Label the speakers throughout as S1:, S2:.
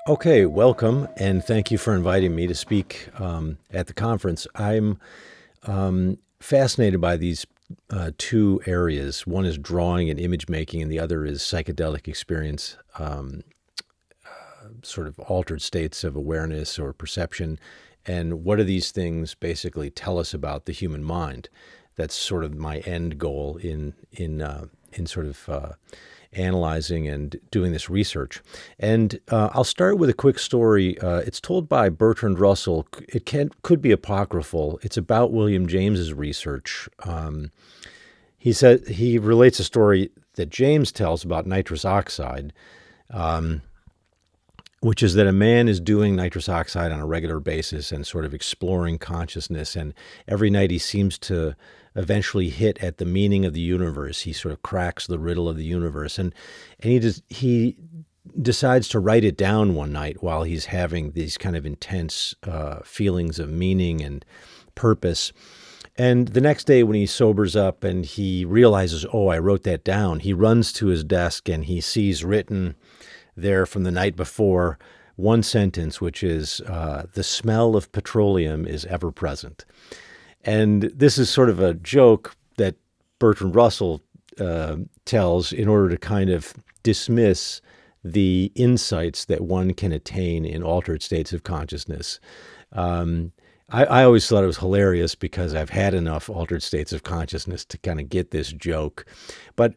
S1: Okay, welcome, and thank you for inviting me to speak at the conference. I'm fascinated by these two areas. One is drawing and image making, and the other is psychedelic experience, sort of altered states of awareness or perception. And what do these things basically tell us about the human mind? That's sort of my end goal in sort of analyzing and doing this research. And I'll start with a quick story. It's told by Bertrand Russell. Could be apocryphal. It's about William James's research. He said he relates a story that James tells about nitrous oxide, which is that a man is doing nitrous oxide on a regular basis and sort of exploring consciousness. And every night he seems to eventually hit at the meaning of the universe. He sort of cracks the riddle of the universe. And he decides to write it down one night while he's having these kind of intense feelings of meaning and purpose. And the next day when he sobers up and he realizes, oh, I wrote that down, he runs to his desk and he sees written there from the night before one sentence, which is, the smell of petroleum is ever present. And this is sort of a joke that Bertrand Russell tells in order to kind of dismiss the insights that one can attain in altered states of consciousness. I always thought it was hilarious because I've had enough altered states of consciousness to kind of get this joke. But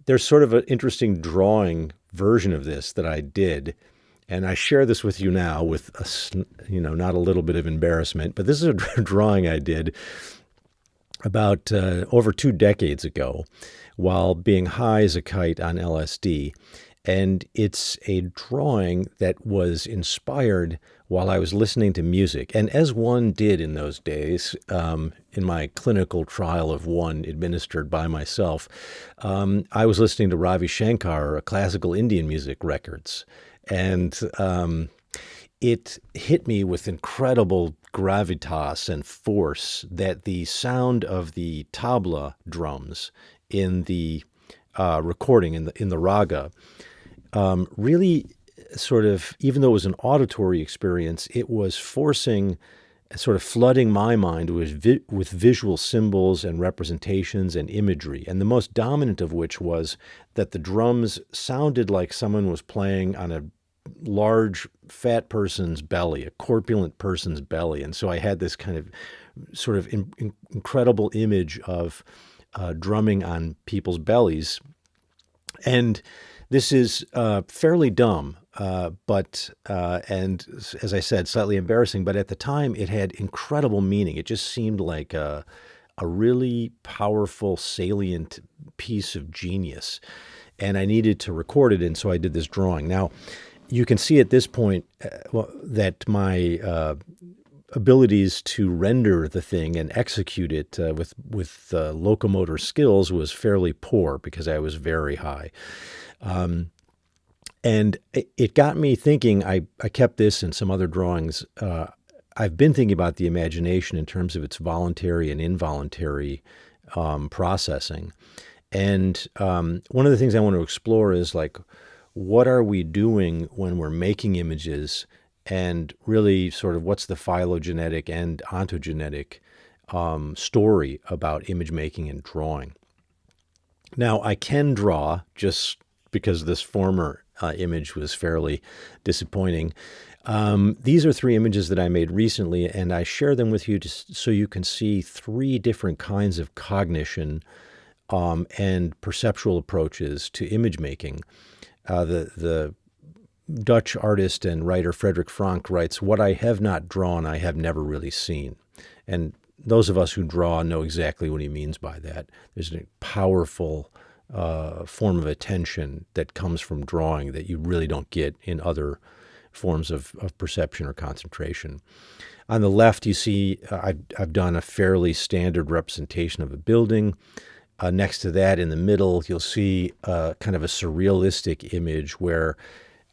S1: there's sort of an interesting drawing version of this that I did, and I share this with you now with not a little bit of embarrassment, but this is a drawing I did about over 2 decades ago while being high as a kite on LSD. And it's a drawing that was inspired while I was listening to music. And as one did in those days, in my clinical trial of one administered by myself, I was listening to Ravi Shankar, classical Indian music records. And it hit me with incredible gravitas and force that the sound of the tabla drums in the recording, in the raga, really sort of, even though it was an auditory experience, it was forcing, sort of flooding my mind with visual symbols and representations and imagery. And the most dominant of which was that the drums sounded like someone was playing on a large fat person's belly, a corpulent person's belly. And so I had this kind of sort of incredible image of drumming on people's bellies. And this is fairly dumb, and as I said, slightly embarrassing. But at the time, it had incredible meaning. It just seemed like a really powerful, salient piece of genius. And I needed to record it, and so I did this drawing. Now, you can see at this point that my abilities to render the thing and execute it with locomotor skills was fairly poor because I was very high. And it got me thinking. I kept this and some other drawings. I've been thinking about the imagination in terms of its voluntary and involuntary processing. And one of the things I want to explore is, like, what are we doing when we're making images, and really sort of what's the phylogenetic and ontogenetic story about image making and drawing. Now, I can draw, just because this former image was fairly disappointing. These are 3 images that I made recently, and I share them with you just so you can see 3 different kinds of cognition and perceptual approaches to image making. The Dutch artist and writer Frederick Frank writes, "What I have not drawn, I have never really seen." And those of us who draw know exactly what he means by that. There's a powerful form of attention that comes from drawing that you really don't get in other forms of perception or concentration. On the left, you see I've done a fairly standard representation of a building. Next to that, in the middle, you'll see kind of a surrealistic image where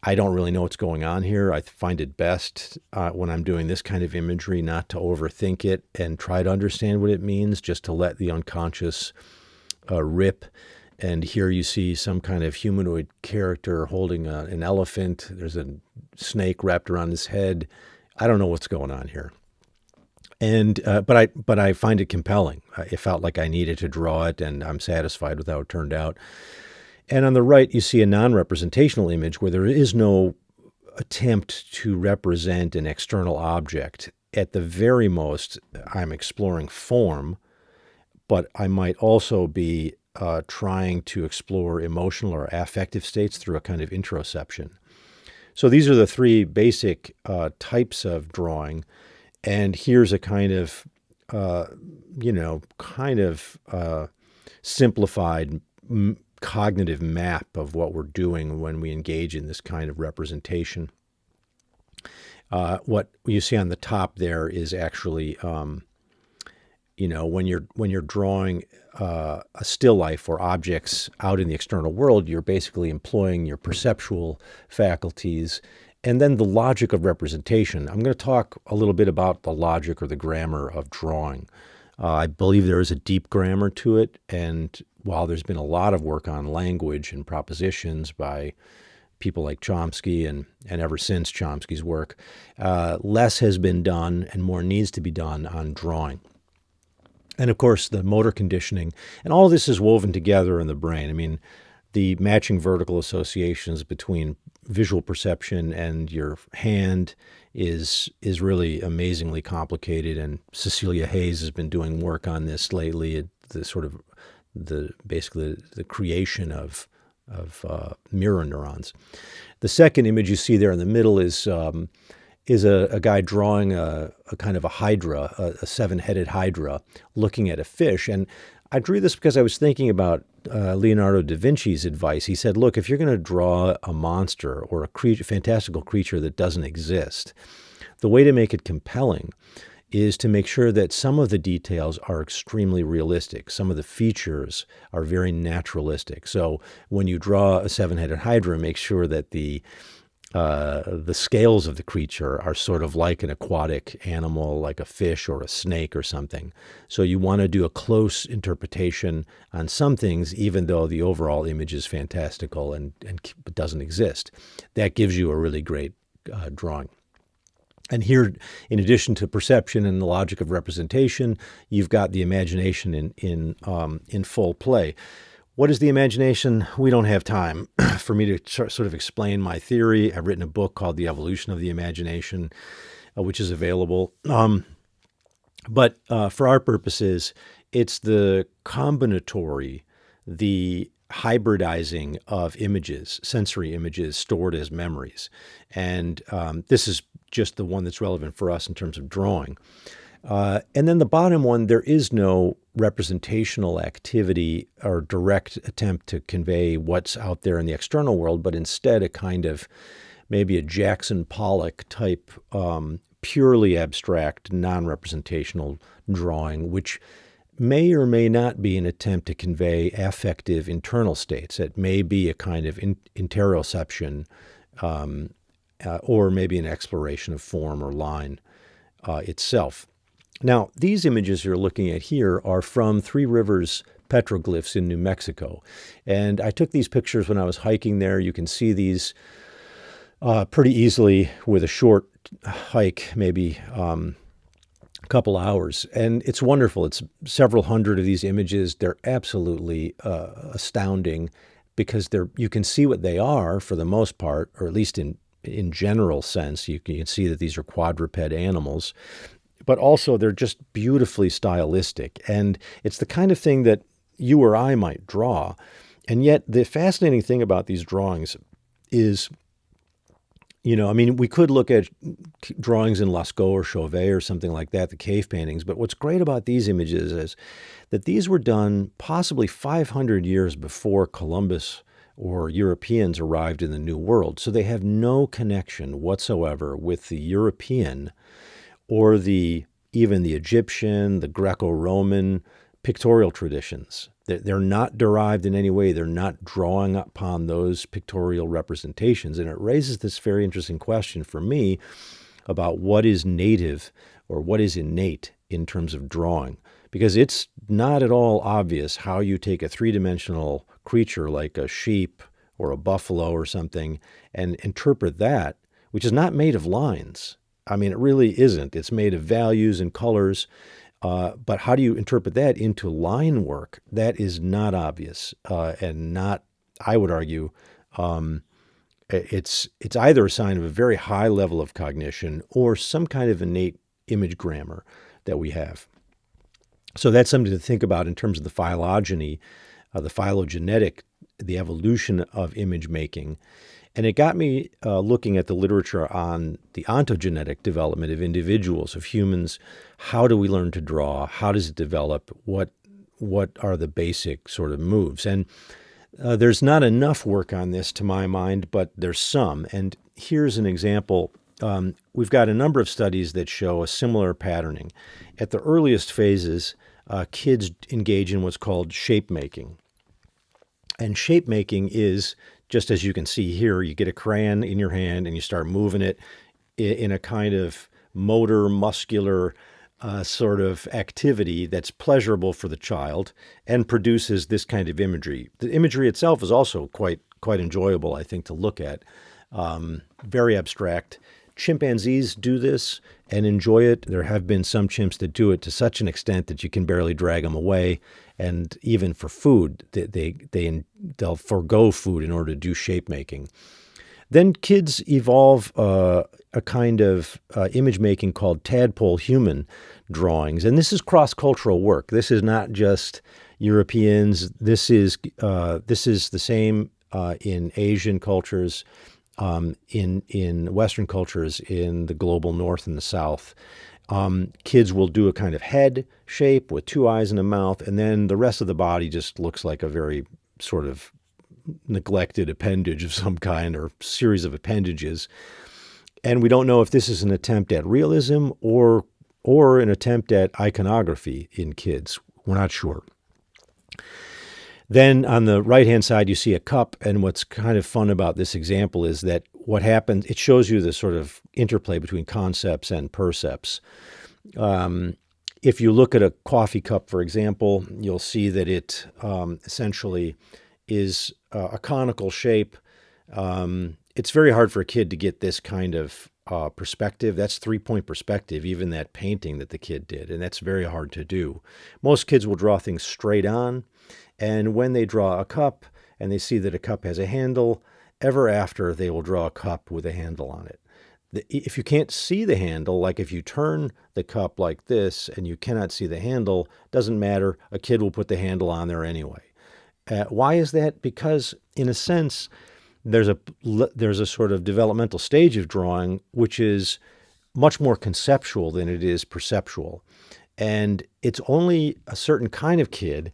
S1: I don't really know what's going on here. I find it best when I'm doing this kind of imagery not to overthink it and try to understand what it means, just to let the unconscious rip. And here you see some kind of humanoid character holding an elephant. There's a snake wrapped around his head. I don't know what's going on here. And but I find it compelling. It felt like I needed to draw it, and I'm satisfied with how it turned out. And on the right, you see a non-representational image where there is no attempt to represent an external object. At the very most, I'm exploring form, but I might also be trying to explore emotional or affective states through a kind of introception. So these are the three basic types of drawing. And here's a kind of, simplified cognitive map of what we're doing when we engage in this kind of representation. What you see on the top there is actually, when you're drawing a still life or objects out in the external world, you're basically employing your perceptual faculties and then the logic of representation. I'm going to talk a little bit about the logic or the grammar of drawing. I believe there is a deep grammar to it, and while there's been a lot of work on language and propositions by people like Chomsky and ever since Chomsky's work, less has been done and more needs to be done on drawing. And of course, the motor conditioning, and all this is woven together in the brain. I mean, the matching vertical associations between visual perception and your hand is really amazingly complicated. And Cecilia Hayes has been doing work on this lately. Basically the creation of mirror neurons. The second image you see there in the middle is a guy drawing a kind of a hydra, a seven-headed hydra, looking at a fish. And I drew this because I was thinking about Leonardo da Vinci's advice. He said, look, if you're going to draw a monster or a fantastical creature that doesn't exist, the way to make it compelling is to make sure that some of the details are extremely realistic. Some of the features are very naturalistic. So when you draw a seven-headed hydra, make sure that the scales of the creature are sort of like an aquatic animal, like a fish or a snake or something. So you want to do a close interpretation on some things, even though the overall image is fantastical and doesn't exist. That gives you a really great drawing. And here, in addition to perception and the logic of representation, you've got the imagination in full play. What is the imagination? We don't have time for me to sort of explain my theory. I've written a book called The Evolution of the Imagination, which is available. But for our purposes, it's the combinatory, the hybridizing of images, sensory images stored as memories. And this is just the one that's relevant for us in terms of drawing. And then the bottom one, there is no representational activity or direct attempt to convey what's out there in the external world, but instead a kind of maybe a Jackson Pollock type, purely abstract, non-representational drawing, which may or may not be an attempt to convey affective internal states. It may be a kind of interoception or maybe an exploration of form or line itself. Now, these images you're looking at here are from Three Rivers Petroglyphs in New Mexico. And I took these pictures when I was hiking there. You can see these pretty easily with a short hike, maybe a couple hours. And it's wonderful. It's several hundred of these images. They're absolutely astounding because you can see what they are for the most part, or at least in general sense. You can see that these are quadruped animals. But also they're just beautifully stylistic. And it's the kind of thing that you or I might draw. And yet the fascinating thing about these drawings is, we could look at drawings in Lascaux or Chauvet or something like that, the cave paintings. But what's great about these images is that these were done possibly 500 years before Columbus or Europeans arrived in the New World. So they have no connection whatsoever with the European or even the Egyptian, the Greco-Roman pictorial traditions. They're not derived in any way. They're not drawing upon those pictorial representations. And it raises this very interesting question for me about what is native or what is innate in terms of drawing. Because it's not at all obvious how you take a three-dimensional creature like a sheep or a buffalo or something and interpret that, which is not made of lines. I mean, it really isn't. It's made of values and colors. But how do you interpret that into line work? That is not obvious and not, I would argue, it's either a sign of a very high level of cognition or some kind of innate image grammar that we have. So that's something to think about in terms of the phylogeny, the phylogenetic, the evolution of image making. And it got me looking at the literature on the ontogenetic development of individuals, of humans. How do we learn to draw? How does it develop? What are the basic sort of moves? And there's not enough work on this to my mind, but there's some. And here's an example. We've got a number of studies that show a similar patterning. At the earliest phases, kids engage in what's called shape making. And shape making is, just as you can see here, you get a crayon in your hand and you start moving it in a kind of motor, muscular sort of activity that's pleasurable for the child and produces this kind of imagery. The imagery itself is also quite enjoyable, I think, to look at. Very abstract. Chimpanzees do this and enjoy it. There have been some chimps that do it to such an extent that you can barely drag them away. And even for food, they'll forego food in order to do shape making. Then kids evolve a kind of image making called tadpole human drawings, and this is cross-cultural work. This is not just Europeans. This is the same in Asian cultures, in Western cultures, in the global North and the South. Kids will do a kind of head shape with two eyes and a mouth, and then the rest of the body just looks like a very sort of neglected appendage of some kind or series of appendages. And we don't know if this is an attempt at realism or an attempt at iconography in kids. We're not sure. Then on the right-hand side, you see a cup, and what's kind of fun about this example is that what happens, it shows you the sort of interplay between concepts and percepts. If you look at a coffee cup, for example, you'll see that it essentially is a conical shape. It's very hard for a kid to get this kind of perspective. That's three-point perspective, even that painting that the kid did, and that's very hard to do. Most kids will draw things straight on, and when they draw a cup and they see that a cup has a handle, ever after they will draw a cup with a handle on it. If you can't see the handle, like if you turn the cup like this and you cannot see the handle, doesn't matter, a kid will put the handle on there anyway. Why is that? Because in a sense, there's a sort of developmental stage of drawing which is much more conceptual than it is perceptual. And it's only a certain kind of kid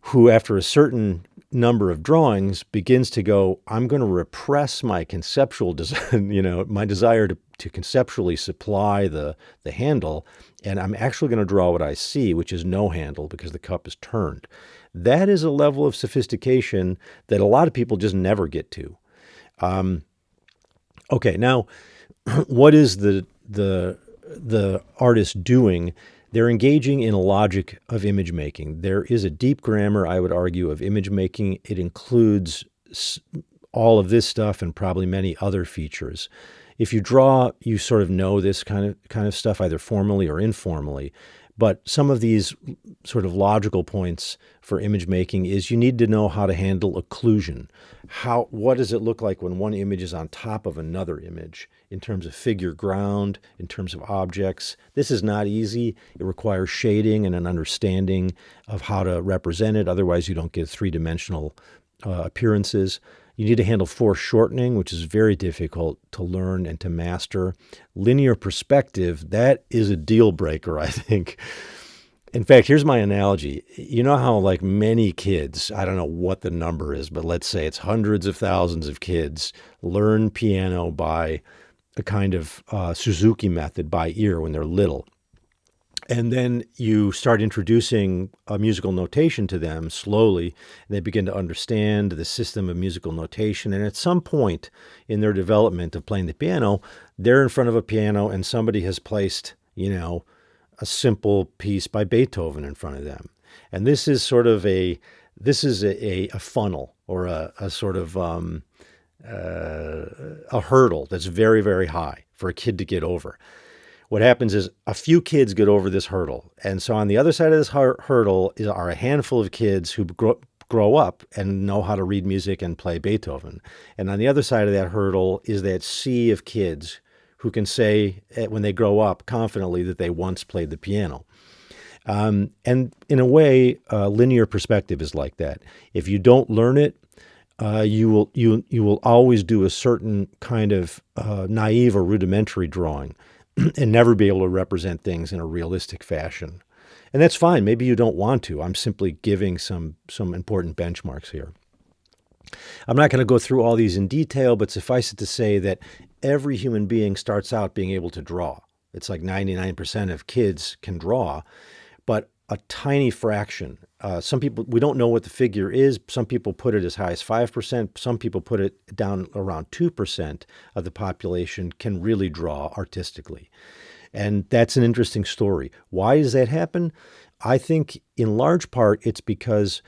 S1: who, after a certain number of drawings, begins to go, I'm going to repress my conceptual my desire to conceptually supply the handle, and I'm actually going to draw what I see, which is no handle because the cup is turned. That is a level of sophistication that a lot of people just never get to. Okay, now, what is the artist doing? They're engaging in a logic of image making. There is a deep grammar, I would argue, of image making. It includes all of this stuff and probably many other features. If you draw, you sort of know this kind of stuff, either formally or informally. But some of these sort of logical points for image making is you need to know how to handle occlusion. What does it look like when one image is on top of another image in terms of figure ground, in terms of objects? This is not easy. It requires shading and an understanding of how to represent it. Otherwise, you don't get three-dimensional appearances. You need to handle foreshortening, which is very difficult to learn and to master. Linear perspective, that is a deal breaker, I think. In fact, here's my analogy. You know how like many kids, I don't know what the number is, but let's say it's hundreds of thousands of kids learn piano by a kind of Suzuki method by ear when they're little. And then you start introducing a musical notation to them slowly, and they begin to understand the system of musical notation. And at some point in their development of playing the piano, they're in front of a piano and somebody has placed, a simple piece by Beethoven in front of them. And this is sort of This is a funnel or a sort of a hurdle that's very, very high for a kid to get over. What happens is a few kids get over this hurdle. And so on the other side of this hurdle are a handful of kids who grow up and know how to read music and play Beethoven. And on the other side of that hurdle is that sea of kids who can say when they grow up confidently that they once played the piano. And in a way, linear perspective is like that. If you don't learn it, you will always do a certain kind of naive or rudimentary drawing and never be able to represent things in a realistic fashion. And that's fine. Maybe you don't want to. I'm simply giving some important benchmarks here. I'm not going to go through all these in detail, but suffice it to say that every human being starts out being able to draw. It's like 99% of kids can draw, but a tiny fraction. Some people, we don't know what the figure is. Some people put it as high as 5%. Some people put it down around 2% of the population can really draw artistically. And that's an interesting story. Why does that happen? I think in large part it's because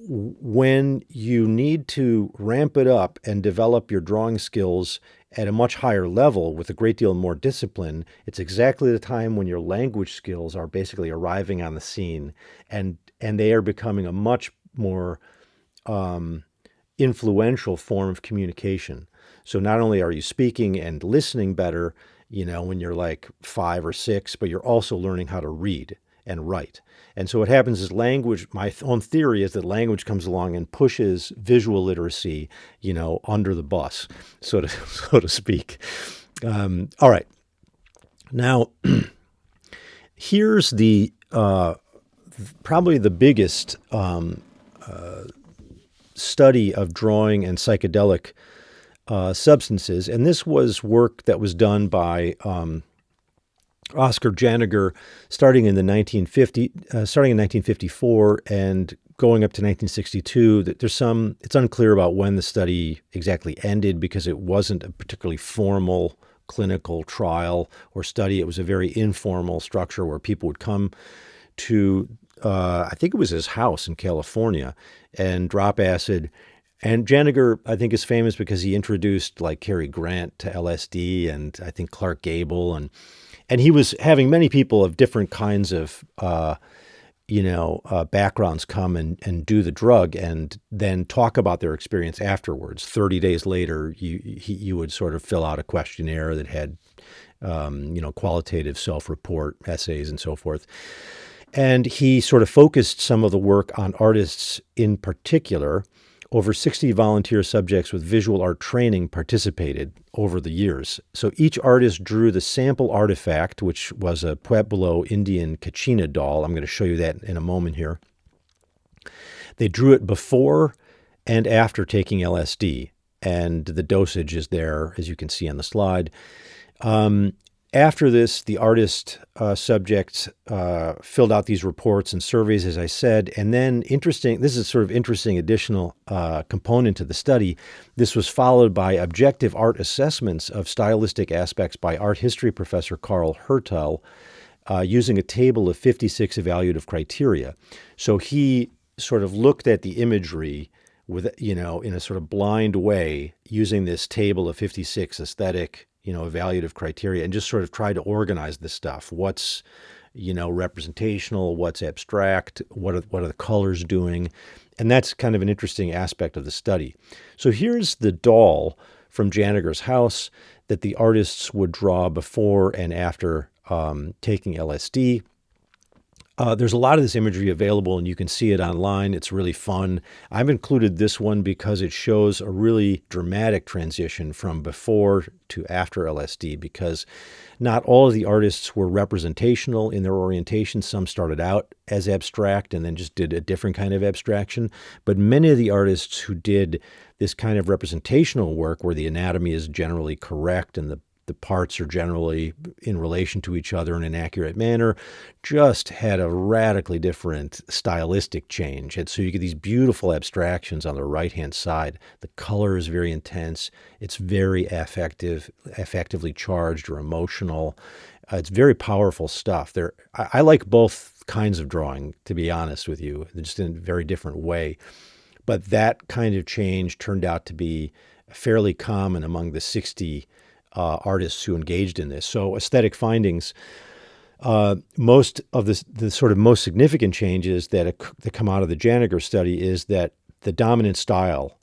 S1: when you need to ramp it up and develop your drawing skills at a much higher level with a great deal more discipline, it's exactly the time when your language skills are basically arriving on the scene, and they are becoming a much more influential form of communication. So not only are you speaking and listening better, when you're like 5 or 6, but you're also learning how to read and write. And so what happens is language, my own theory is that language comes along and pushes visual literacy, under the bus, so to speak. All right. Now, here's the probably the biggest study of drawing and psychedelic substances. And this was work that was done by Oscar Janiger starting in 1954 and going up to 1962. It's unclear about when the study exactly ended because it wasn't a particularly formal clinical trial or study. It was a very informal structure where people would come to, I think it was his house in California, and drop acid. And Janiger, I think, is famous because he introduced like Cary Grant to LSD, and I think Clark Gable, and he was having many people of different kinds of, backgrounds come and do the drug and then talk about their experience afterwards. 30 days later, you would sort of fill out a questionnaire that had, qualitative self-report essays and so forth. And he sort of focused some of the work on artists in particular. Over 60 volunteer subjects with visual art training participated over the years. So each artist drew the sample artifact, which was a Pueblo Indian Kachina doll. I'm going to show you that in a moment here. They drew it before and after taking LSD, and the dosage is there, as you can see on the slide. After this, the artist subjects filled out these reports and surveys, as I said, and then this is sort of interesting additional component to the study. This was followed by objective art assessments of stylistic aspects by art history professor Carl Hertel using a table of 56 evaluative criteria. So he sort of looked at the imagery with, in a sort of blind way using this table of 56 aesthetic evaluative criteria, and just sort of try to organize this stuff. What's, representational, what's abstract, what are the colors doing? And that's kind of an interesting aspect of the study. So here's the doll from Janiger's house that the artists would draw before and after taking LSD. There's a lot of this imagery available, and you can see it online. It's really fun. I've included this one because it shows a really dramatic transition from before to after LSD, because not all of the artists were representational in their orientation. Some started out as abstract and then just did a different kind of abstraction. But many of the artists who did this kind of representational work, where the anatomy is generally correct and the parts are generally in relation to each other in an accurate manner, just had a radically different stylistic change. And so you get these beautiful abstractions on the right-hand side. The color is very intense. It's very affectively charged or emotional. It's very powerful stuff. I like both kinds of drawing, to be honest with you, just in a very different way. But that kind of change turned out to be fairly common among the 60 artists who engaged in this. So aesthetic findings, most of the sort of most significant changes that come out of the Janiger study is that the dominant style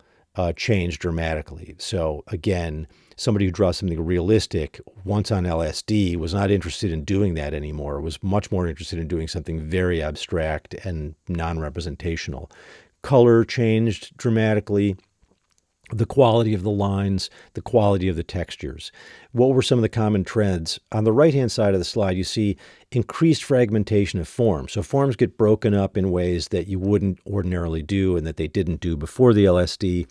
S1: changed dramatically. So again, somebody who draws something realistic, once on LSD, was not interested in doing that anymore, was much more interested in doing something very abstract and non-representational. Color changed dramatically. The quality of the lines, the quality of the textures. What were some of the common trends? On the right-hand side of the slide, you see increased fragmentation of forms. So forms get broken up in ways that you wouldn't ordinarily do and that they didn't do before the LSD.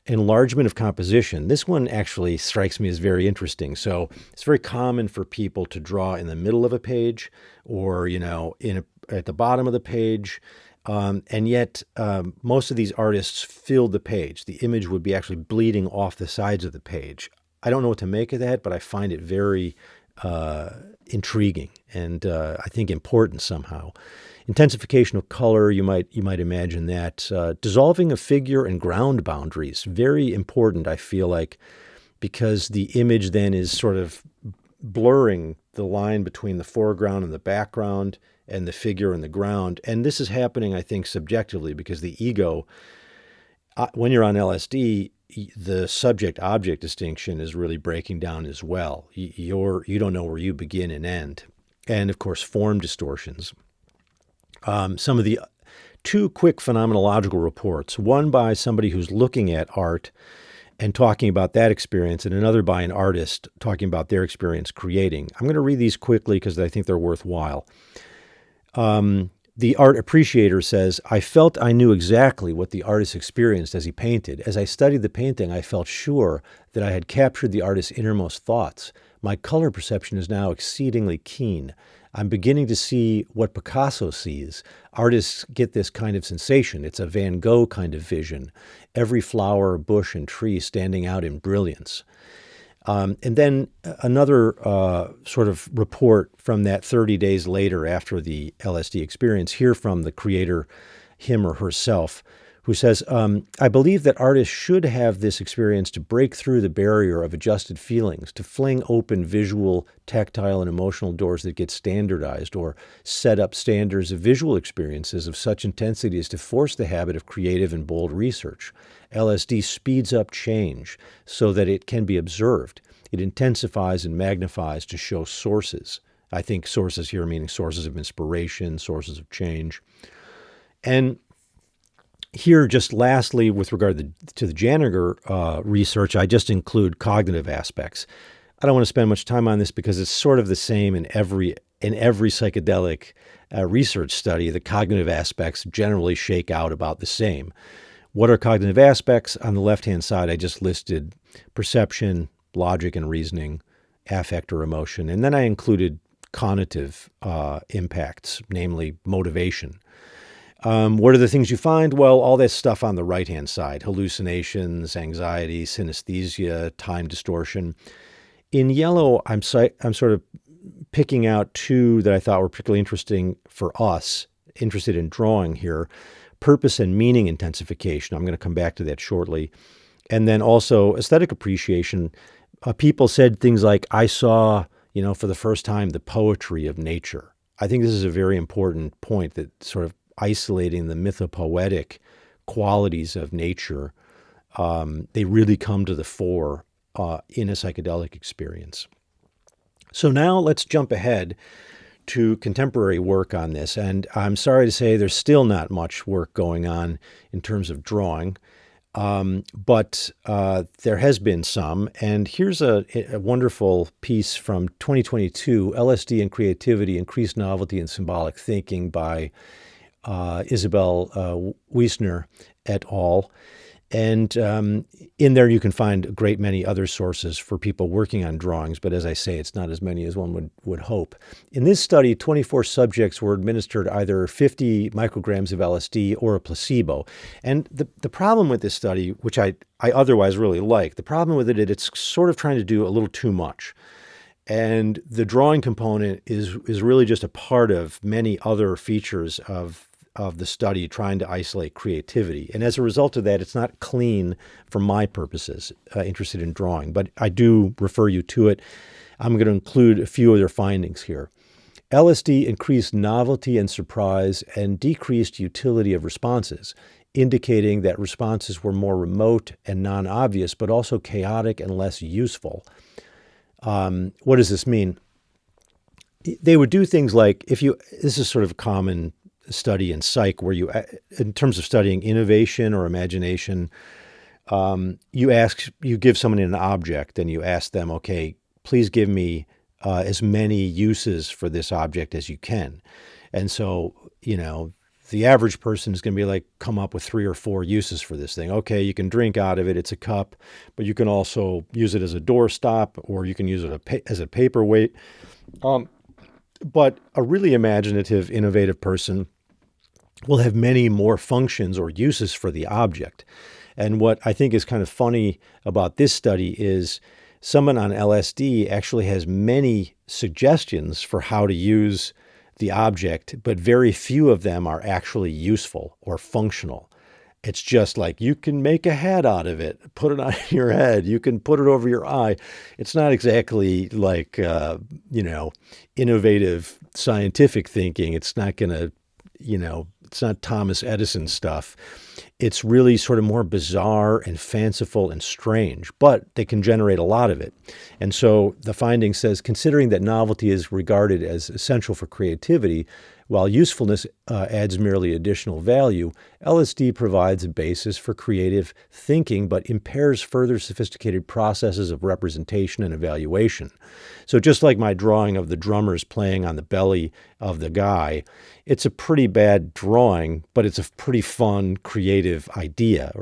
S1: Enlargement of composition. This one actually strikes me as very interesting. So it's very common for people to draw in the middle of a page or, at the bottom of the page. And yet, most of these artists filled the page. The image would be actually bleeding off the sides of the page. I don't know what to make of that, but I find it very intriguing and I think important somehow. Intensification of color, you might imagine that. Dissolving of figure and ground boundaries, very important, I feel like, because the image then is sort of blurring the line between the foreground and the background and the figure and the ground. And this is happening, I think, subjectively, because the ego, when you're on LSD, the subject-object distinction is really breaking down as well. You don't know where you begin and end. And, of course, form distortions. Some of the two quick phenomenological reports, one by somebody who's looking at art and talking about that experience, and another by an artist talking about their experience creating. I'm going to read these quickly because I think they're worthwhile. The art appreciator says, "I felt I knew exactly what the artist experienced as he painted. As I studied the painting, I felt sure that I had captured the artist's innermost thoughts. My color perception is now exceedingly keen. I'm beginning to see what Picasso sees. Artists get this kind of sensation. It's a Van Gogh kind of vision. Every flower, bush, and tree standing out in brilliance." And then another sort of report from that 30 days later after the LSD experience, here from the creator, him or herself, who says, "I believe that artists should have this experience to break through the barrier of adjusted feelings, to fling open visual, tactile, and emotional doors that get standardized, or set up standards of visual experiences of such intensity as to force the habit of creative and bold research. LSD speeds up change so that it can be observed. It intensifies and magnifies to show sources." I think sources here meaning sources of inspiration, sources of change. And here, just lastly, with regard to the Janiger research, I just include cognitive aspects. I don't want to spend much time on this because it's sort of the same in every psychedelic research study. The cognitive aspects generally shake out about the same. What are cognitive aspects? On the left-hand side, I just listed perception, logic and reasoning, affect or emotion, and then I included cognitive impacts, namely motivation. What are the things you find? Well, all this stuff on the right-hand side: hallucinations, anxiety, synesthesia, time distortion. In yellow, I'm sort of picking out two that I thought were particularly interesting for us, interested in drawing here: purpose and meaning intensification. I'm going to come back to that shortly. And then also aesthetic appreciation. People said things like, "I saw, for the first time, the poetry of nature." I think this is a very important point, that sort of isolating the mythopoetic qualities of nature, they really come to the fore in a psychedelic experience. So now let's jump ahead to contemporary work on this. And I'm sorry to say there's still not much work going on in terms of drawing, but there has been some. And here's a wonderful piece from 2022, "LSD and Creativity, Increased Novelty and Symbolic Thinking" by Isabel Wiesner et al. And in there you can find a great many other sources for people working on drawings, but as I say, it's not as many as one would hope. In this study, 24 subjects were administered either 50 micrograms of LSD or a placebo. And the problem with this study, which I otherwise really like, the problem with it, it's sort of trying to do a little too much. And the drawing component is really just a part of many other features of the study trying to isolate creativity. And as a result of that, it's not clean for my purposes, interested in drawing, but I do refer you to it. I'm going to include a few of their findings here. LSD increased novelty and surprise and decreased utility of responses, indicating that responses were more remote and non-obvious, but also chaotic and less useful. What does this mean? They would do things like, this is sort of a common study in psych where in terms of studying innovation or imagination, you give someone an object and you ask them, okay, please give me as many uses for this object as you can. And so, the average person is going to be like, come up with 3 or 4 uses for this thing. Okay, you can drink out of it. It's a cup, but you can also use it as a doorstop, or you can use it as a paperweight. But a really imaginative, innovative person will have many more functions or uses for the object. And what I think is kind of funny about this study is someone on LSD actually has many suggestions for how to use the object, but very few of them are actually useful or functional. It's just like, you can make a hat out of it, put it on your head, you can put it over your eye. It's not exactly like, innovative scientific thinking. It's not going to, it's not Thomas Edison stuff. It's really sort of more bizarre and fanciful and strange, but they can generate a lot of it. And so the finding says, considering that novelty is regarded as essential for creativity, while usefulness adds merely additional value, LSD provides a basis for creative thinking, but impairs further sophisticated processes of representation and evaluation. So just like my drawing of the drummers playing on the belly of the guy, it's a pretty bad drawing, but it's a pretty fun, creative idea,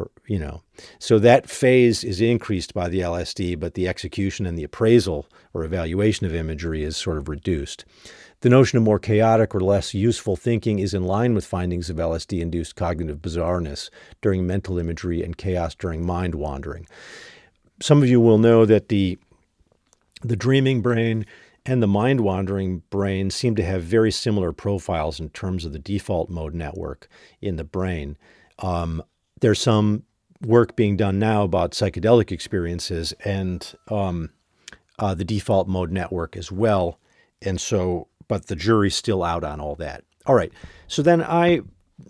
S1: So that phase is increased by the LSD, but the execution and the appraisal or evaluation of imagery is sort of reduced. The notion of more chaotic or less useful thinking is in line with findings of LSD-induced cognitive bizarreness during mental imagery and chaos during mind wandering. Some of you will know that the dreaming brain and the mind-wandering brain seem to have very similar profiles in terms of the default mode network in the brain. There's some work being done now about psychedelic experiences and the default mode network as well. And so, but the jury's still out on all that. All right. So then I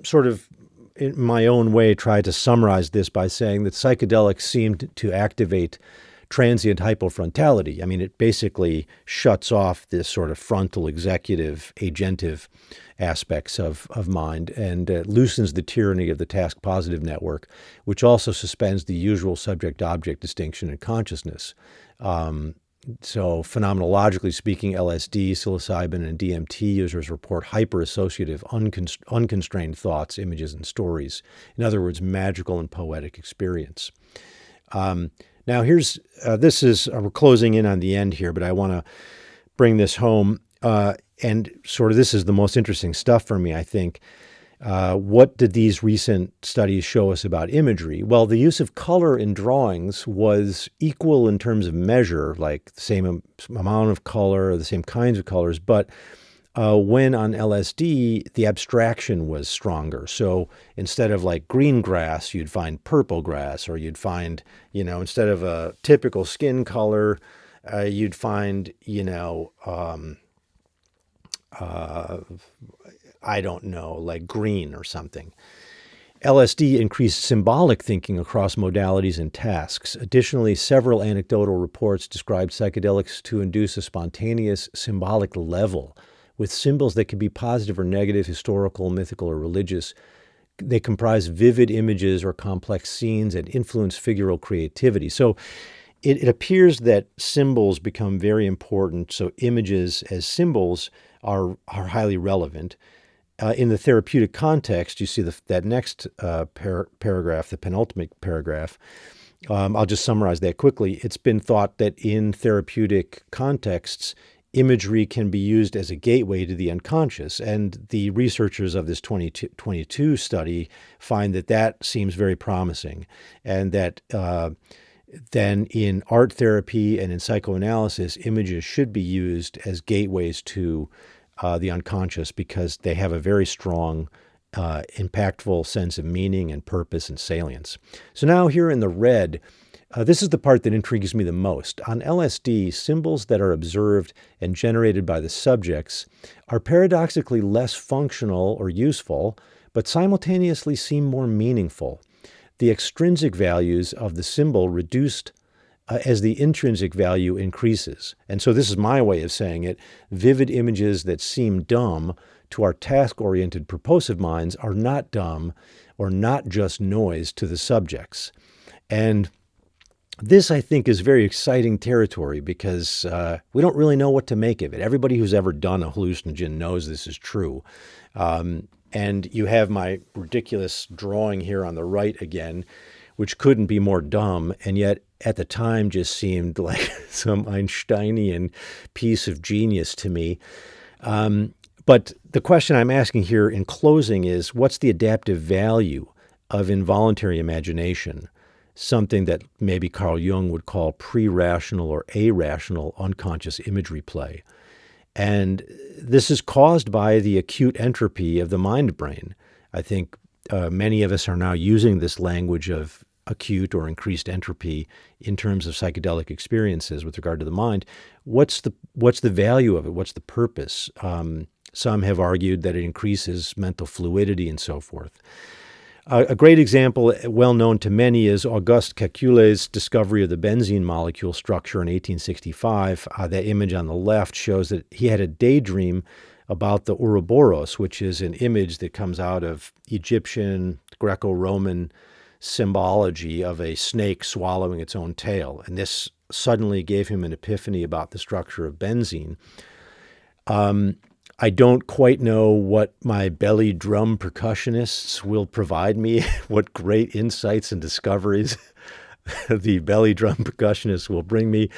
S1: sort of, in my own way, tried to summarize this by saying that psychedelics seemed to activate transient hypofrontality. I mean, it basically shuts off this sort of frontal executive, agentive aspects of mind and loosens the tyranny of the task positive network, which also suspends the usual subject-object distinction in consciousness. So phenomenologically speaking, LSD, psilocybin, and DMT users report hyper-associative, unconstrained thoughts, images, and stories. In other words, magical and poetic experience. Now here's, we're closing in on the end here, but I want to bring this home. And sort of this is the most interesting stuff for me, I think. What did these recent studies show us about imagery? Well, the use of color in drawings was equal in terms of measure, like the same amount of color, the same kinds of colors, but when on LSD, the abstraction was stronger. So instead of like green grass, you'd find purple grass, or you'd find, instead of a typical skin color, you'd find, I don't know, like green or something. LSD increased symbolic thinking across modalities and tasks. Additionally, several anecdotal reports described psychedelics to induce a spontaneous symbolic level with symbols that could be positive or negative, historical, mythical, or religious. They comprise vivid images or complex scenes and influence figural creativity. So it appears that symbols become very important. So images as symbols are highly relevant. In the therapeutic context, you see that next paragraph, the penultimate paragraph. I'll just summarize that quickly. It's been thought that in therapeutic contexts, imagery can be used as a gateway to the unconscious. And the researchers of this 2022 study find that seems very promising, and that then in art therapy and in psychoanalysis, images should be used as gateways to the unconscious because they have a very strong, impactful sense of meaning and purpose and salience. So now here in the red, this is the part that intrigues me the most. On LSD, symbols that are observed and generated by the subjects are paradoxically less functional or useful, but simultaneously seem more meaningful. The extrinsic values of the symbol reduced as the intrinsic value increases. And so this is my way of saying it. Vivid images that seem dumb to our task-oriented purposive minds are not dumb or not just noise to the subjects. And this, I think, is very exciting territory because we don't really know what to make of it. Everybody who's ever done a hallucinogen knows this is true. And you have my ridiculous drawing here on the right again, which couldn't be more dumb, and yet at the time just seemed like some Einsteinian piece of genius to me. But the question I'm asking here in closing is, what's the adaptive value of involuntary imagination? Something that maybe Carl Jung would call pre-rational or irrational unconscious imagery play. And this is caused by the acute entropy of the mind-brain. I think many of us are now using this language of acute or increased entropy in terms of psychedelic experiences with regard to the mind. What's the value of it? What's the purpose? Some have argued that it increases mental fluidity and so forth. A great example, well known to many, is Auguste Kekulé's discovery of the benzene molecule structure in 1865. That image on the left shows that he had a daydream about the Ouroboros, which is an image that comes out of Egyptian, Greco-Roman symbology of a snake swallowing its own tail. And this suddenly gave him an epiphany about the structure of benzene. I don't quite know what my belly drum percussionists will provide me, what great insights and discoveries the belly drum percussionists will bring me,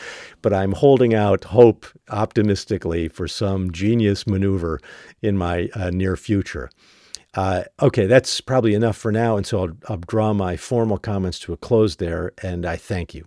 S1: but I'm holding out hope optimistically for some genius maneuver in my near future. Okay, that's probably enough for now, and so I'll draw my formal comments to a close there, and I thank you.